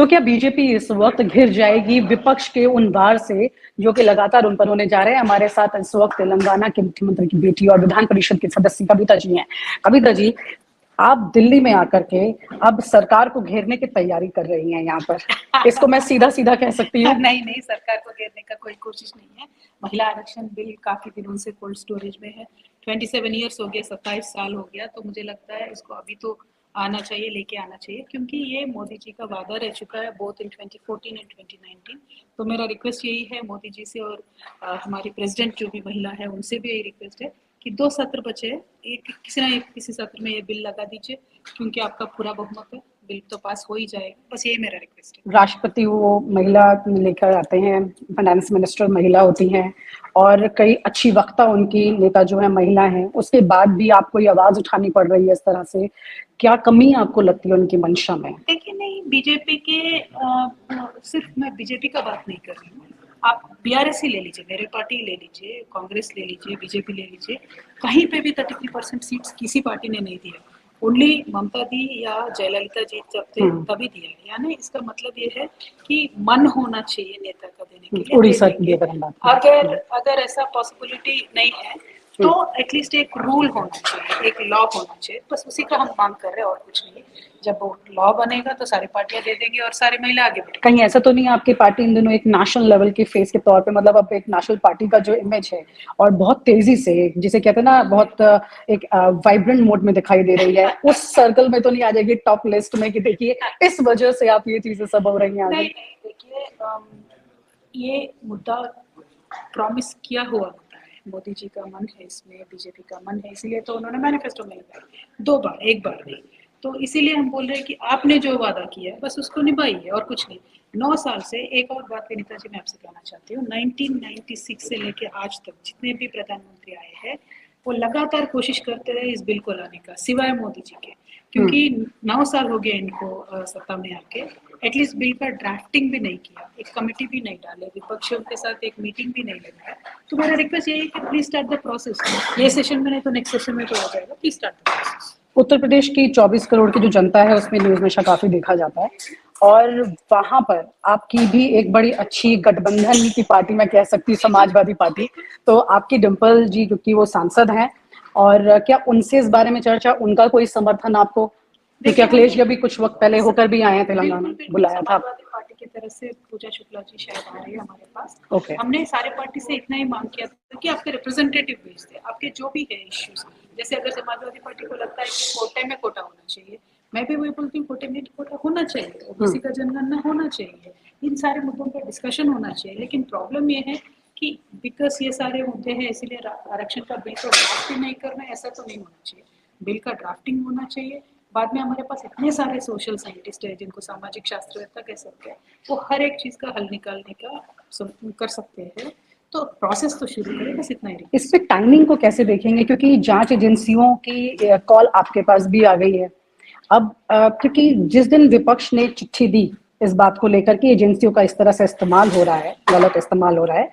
तो क्या बीजेपी इस वक्त घिर जाएगी विपक्ष के उन वार से जो कि लगातार उन पर होने जा रहे हैं? हमारे साथ इस वक्त तेलंगाना के मुख्यमंत्री की बेटी और विधान परिषद की सदस्य कविता जी हैं। कविता जी, आप दिल्ली में आकर के अब सरकार को घेरने की तैयारी कर रही हैं यहाँ पर, इसको मैं सीधा सीधा कह सकती हूँ? नहीं नहीं, सरकार को घेरने का कोई कोशिश नहीं है। महिला आरक्षण बिल काफी दिनों से कोल्ड स्टोरेज में है। 27 ईयर्स हो गए, 27 साल हो गया, तो मुझे लगता है इसको अभी तो आना चाहिए, लेके आना चाहिए, क्योंकि ये मोदी जी का वादा रह चुका है बोथ इन 2014 एंड 2019। तो मेरा रिक्वेस्ट यही है मोदी जी से, और हमारी प्रेसिडेंट जो भी महिला है उनसे भी यही रिक्वेस्ट है कि 2 सत्र बचे, एक किसी ना किसी सत्र में ये बिल लगा दीजिए, क्योंकि आपका पूरा बहुमत है, बिल तो पास हो ही जाएगा। बस यही मेरा रिक्वेस्ट है। राष्ट्रपति वो महिला लेकर आते हैं, फाइनेंस मिनिस्टर महिला होती हैं और कई अच्छी वक्ता उनकी नेता जो है महिला हैं, उसके बाद भी आपको ये आवाज उठानी पड़ रही है इस तरह से, क्या कमी आपको लगती है उनकी मंशा में? देखिए, नहीं, बीजेपी के सिर्फ मैं बीजेपी का बात नहीं कर रही हूँ, आप बीआरएस ही ले लीजिए, मेरे पार्टी ले लीजिए, कांग्रेस ले लीजिए, बीजेपी ले लीजिए, कहीं पे भी 33% सीट्स किसी पार्टी ने नहीं दिया। ओनली ममता दी या जयललिता जी जब थे तभी दिया है। यानी इसका मतलब ये है कि मन होना चाहिए नेता का देने के लिए। उड़ीसा की अगर ऐसा पॉसिबिलिटी नहीं है तो एटलीस्ट एक रूल होना चाहिए, एक लॉ होना चाहिए, बस उसी का हम मांग कर रहे हैं और कुछ नहीं। जब वो लॉ बनेगा तो सारी पार्टियां दे देंगी और सारी महिला आगे बढ़ेंगी। कहीं ऐसा तो नहीं आपकी पार्टी इन दिनों एक नेशनल लेवल के फेस के तौर पे, मतलब अब एक नेशनल पार्टी का जो इमेज है और बहुत तेजी से, जिसे कहते हैं ना, बहुत एक वाइब्रेंट मोड में दिखाई दे रही है, उस सर्कल में तो नहीं आ जाएगी टॉप लिस्ट में कि देखिए इस वजह से आप ये चीजें सब हो रही हैं आगे? नहीं, देखिए, ये मुद्दा प्रॉमिस किया हुआ होता है, मोदी जी का मन है इसमें, बीजेपी का मन है, इसीलिए तो उन्होंने मैनिफेस्टो में लगाया 2 बार, 1 बार नहीं। तो इसीलिए हम बोल रहे हैं कि आपने जो वादा किया है बस उसको निभाइए और कुछ नहीं। 9 साल से, एक और बात विनीता जी मैं आपसे कहना चाहती हूँ, 1996 से लेके आज तक जितने भी प्रधानमंत्री आए हैं वो लगातार कोशिश करते रहे इस बिल को लाने का, सिवाय मोदी जी के, क्योंकि 9 साल हो गए इनको सत्ता में आके, एटलीस्ट बिल का ड्राफ्टिंग भी नहीं किया, एक कमेटी भी नहीं डाले, विपक्षियों के साथ एक मीटिंग भी नहीं लगाया। तो मेरा रिक्वेस्ट यही है कि प्लीज स्टार्ट द प्रोसेस, ये सेशन में नहीं तो नेक्स्ट सेशन में तो हो जाएगा, please start the process. Uttar Pradesh की 24 करोड़ की जो जनता है उसमें न्यूज में काफी देखा जाता है, और वहां पर आपकी भी एक बड़ी अच्छी गठबंधन की पार्टी, मैं कह सकती हूँ समाजवादी पार्टी, तो आपकी डिम्पल जी क्योंकि वो सांसद हैं, और क्या उनसे इस बारे में चर्चा, उनका कोई समर्थन आपको? क्योंकि अखिलेश जी भी कुछ वक्त पहले होकर भी आए हैं तेलंगाना, बुलाया था पार्टी की तरफ से पूजा शुक्ला जी शायद आ रही है हमारे पास। ओके। हमने सारे पार्टी से इतना ही मांग किया था कि आपके रिप्रेजेंटेटिव भेजते, आपके जो भी है इश्यूज, जैसे अगर समाजवादी पार्टी को लगता है कि कोटे में कोटा होना चाहिए, मैं भी वही बोलती हूँ, कोटे में कोटा होना चाहिए, ओबीसी का जनगणना होना चाहिए, इन सारे मुद्दों पर डिस्कशन होना चाहिए। लेकिन प्रॉब्लम ये है कि बिकॉज ये सारे मुद्दे हैं इसलिए आरक्षण का बिल तो ड्राफ्ट नहीं करना, ऐसा तो नहीं होना चाहिए। बिल का ड्राफ्टिंग होना चाहिए, बाद में हमारे पास इतने सारे सोशल साइंटिस्ट हैं जिनको सामाजिक शास्त्रवेत्ता कह सकते हैं, वो हर एक चीज का हल निकालने का कर सकते हैं। तो प्रोसेस तो शुरू करें, बस इतना ही। इस पे टाइमिंग को कैसे देखेंगे, क्योंकि जांच एजेंसियों की कॉल आपके पास भी आ गई है अब, क्योंकि जिस दिन विपक्ष ने चिट्ठी दी इस बात को लेकर कि एजेंसियों का इस तरह से इस्तेमाल हो रहा है, गलत इस्तेमाल हो रहा है,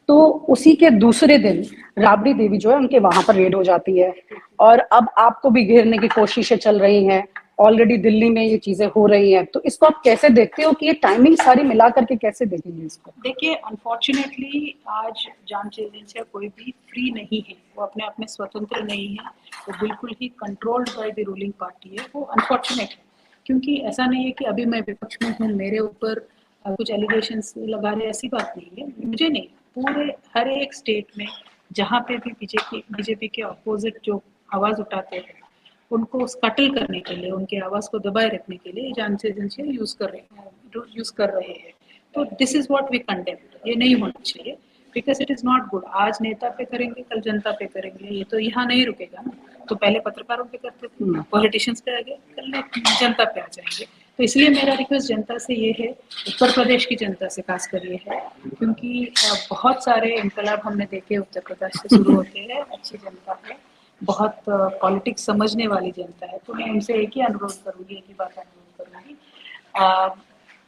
तो उसी के दूसरे दिन राबड़ी देवी जो है उनके वहां पर रेड हो जाती है, और अब आपको भी घेरने की कोशिशें चल रही हैं, ऑलरेडी दिल्ली में ये चीजें हो रही हैं, तो इसको आप कैसे देखते हो कि ये टाइमिंग सारी मिला करके कैसे देखेंगे इसको? देखिए, अनफॉर्चुनेटली आज जांच एजेंसियां कोई भी फ्री नहीं है, वो अपने आप में स्वतंत्र नहीं है, वो बिल्कुल ही controlled by the ruling party है। वो अनफॉर्चुनेट है, क्योंकि ऐसा नहीं है कि अभी मैं विपक्ष में हूँ, मेरे ऊपर कुछ एलिगेशंस लगा रहे, ऐसी बात नहीं है, मुझे नहीं, पूरे हर एक स्टेट में जहाँ पे भी बीजेपी के अपोजिट जो आवाज उठाते हैं उनको स्कटल करने के लिए, उनके आवाज को दबाए रखने के लिए जांच एजेंसियां यूज कर रहे हैं। तो this is what we condemn, ये नहीं होना चाहिए, because it is not good. आज नेता पे करेंगे, कल जनता पे करेंगे, ये तो यहाँ नहीं रुकेगा ना। तो पहले पत्रकारों पे करते थे, पॉलिटिशियंस पे आ गए, कल जनता पे आ जाएंगे। तो इसलिए मेरा रिक्वेस्ट जनता से ये है, उत्तर प्रदेश की जनता से खासकर ये है, क्योंकि बहुत सारे इनकलाब हमने देखे उत्तर प्रदेश से शुरू होते हैं, अच्छी जनता है, बहुत पॉलिटिक्स समझने वाली जनता है। तो मैं उनसे एक ही अनुरोध करूंगी, एक ही बात अनुरोध करूंगी,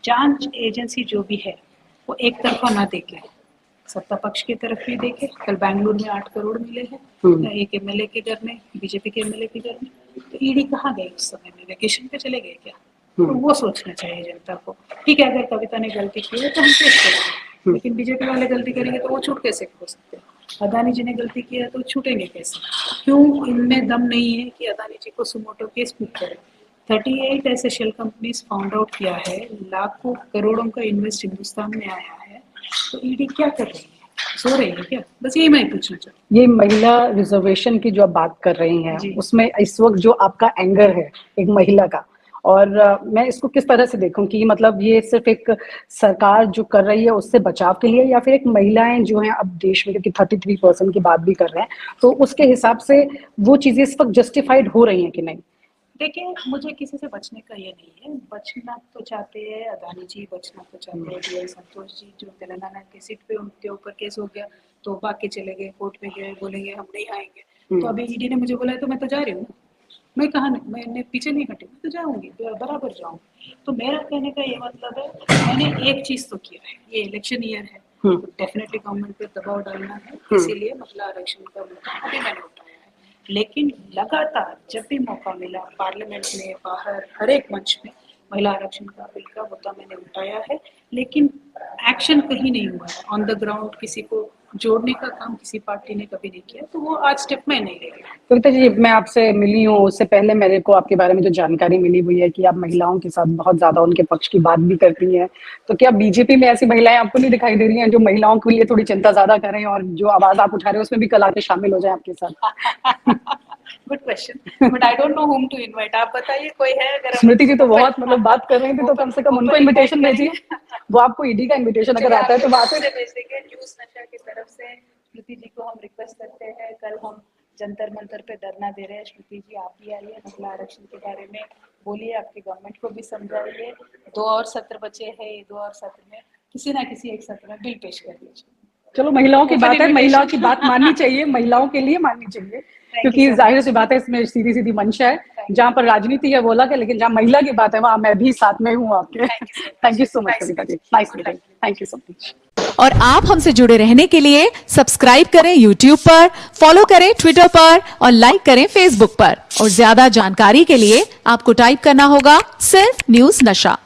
जांच एजेंसी जो भी है वो एक तरफा ना देखे, सत्ता पक्ष की तरफ भी देखे। कल बेंगलुरु में 8 करोड़ मिले हैं एक एमएलए के घर में, बीजेपी के एमएलए के घर में, तो ईडी कहाँ गए उस समय में, वेकेशन पे चले गए क्या? तो वो सोचना चाहिए जनता को। ठीक है, अगर कविता ने गलती की है तो हम केस करेंगे, लेकिन बीजेपी वाले गलती करेंगे तो वो छूट कैसे हो सकते हैं? अदानी जी ने गलती की है तो छूटेंगे कैसे? क्यों इनमें दम नहीं है कि अदानी जी को सुमोटो केस बुक करें? 38 ऐसे शेल कंपनीज फाउंड आउट किया है, लाखों करोड़ों का इन्वेस्ट हिंदुस्तान में आया है, तो ईडी क्या कर रही है? सो रही है क्या? बस यही मैं पूछना चाहती ये महिला रिजर्वेशन की जो आप बात कर रही हैं, जी। उसमें इस वक्त जो आपका एंगर है एक महिला का, और मैं इसको किस तरह से देखूं कि मतलब ये सिर्फ एक सरकार जो कर रही है उससे बचाव के लिए, या फिर एक महिलाएं जो हैं अब देश में, क्योंकि 33% की बात भी कर रहे हैं, तो उसके हिसाब से वो चीजें इस वक्त जस्टिफाइड हो रही हैं कि नहीं? देखिए, मुझे किसी से बचने का ये नहीं है। बचना तो चाहते हैं अदानी जी, बचना तो चाहते हैं DL संतोष जी, जो तेलंगाना की सीट पे उनके ऊपर केस हो गया तो भाग के चले गए, कोर्ट में गए, बोलेंगे हम नहीं आएंगे। तो अभी ईडी ने मुझे बोला है तो मैं तो जा रही हूँ, मैं कहा नहीं, मैंने पीछे नहीं हटी, मैं तो जाऊंगी, बराबर जाऊंगी। तो मेरा कहने का ये मतलब है, मैंने एक चीज तो किया है, ये इलेक्शन ईयर है, तो डेफिनेटली गवर्नमेंट पे दबाव डालना है, इसीलिए महिला आरक्षण का मुद्दा अभी मैंने उठाया है। लेकिन लगातार जब भी मौका मिला पार्लियामेंट में, बाहर, हर एक मंच में महिला आरक्षण का बिल का मुद्दा मैंने उठाया है, लेकिन एक्शन कहीं नहीं हुआ है। ऑन द ग्राउंड किसी को जोड़ने का काम किसी पार्टी ने कभी नहीं किया, तो वो आज स्टेप में नहीं ले रही। कविता जी, मैं आपसे मिली हूँ, उससे पहले मेरे को आपके बारे में जो जानकारी मिली हुई है कि आप महिलाओं के साथ बहुत ज्यादा उनके पक्ष की बात भी करती हैं, तो क्या बीजेपी में ऐसी महिलाएं आपको नहीं दिखाई दे रही हैं जो महिलाओं के लिए थोड़ी चिंता ज्यादा करें, और जो आवाज आप उठा रहे हैं उसमें भी कल आके शामिल हो जाए आपके साथ? Good question, but I don't know whom to invite. आप बताइए कोई है? अगर स्मृति जी तो बहुत मतलब बात कर रही थी, तो कम से कम उनको इनविटेशन भेजिए, वो आपको ईडी का इनविटेशन अगर आता है तो बात से भेज देंगे। न्यूज़ नशा की तरफ से स्मृति जी को हम रिक्वेस्ट करते हैं, कल हम जंतर मंतर पे धरना दे रहे हैं, स्मृति जी आप भी आइए, महिला आरक्षण के बारे में बोलिए, आपकी गवर्नमेंट को भी समझाइए। 2 और सत्र बचे हैं, ये 2 और सत्र में किसी ना किसी एक सत्र में बिल पेश कर लीजिए। चलो, महिलाओं की बात है, महिलाओं की बात माननी चाहिए, महिलाओं के लिए माननी चाहिए, क्योंकि जाहिर सी बात है इसमें सीधी सीधी मंशा है, जहाँ पर राजनीति है वो अलग है, लेकिन जहाँ महिला की बात है वहाँ मैं भी साथ में हूँ आपके। Thank you so much Kavita ji, nice meeting, thank you so much. और आप हमसे जुड़े रहने के लिए सब्सक्राइब करें YouTube पर, फॉलो करें Twitter पर और लाइक करें Facebook पर, और ज्यादा जानकारी के लिए आपको टाइप करना होगा सिर्फ न्यूज़ नशा।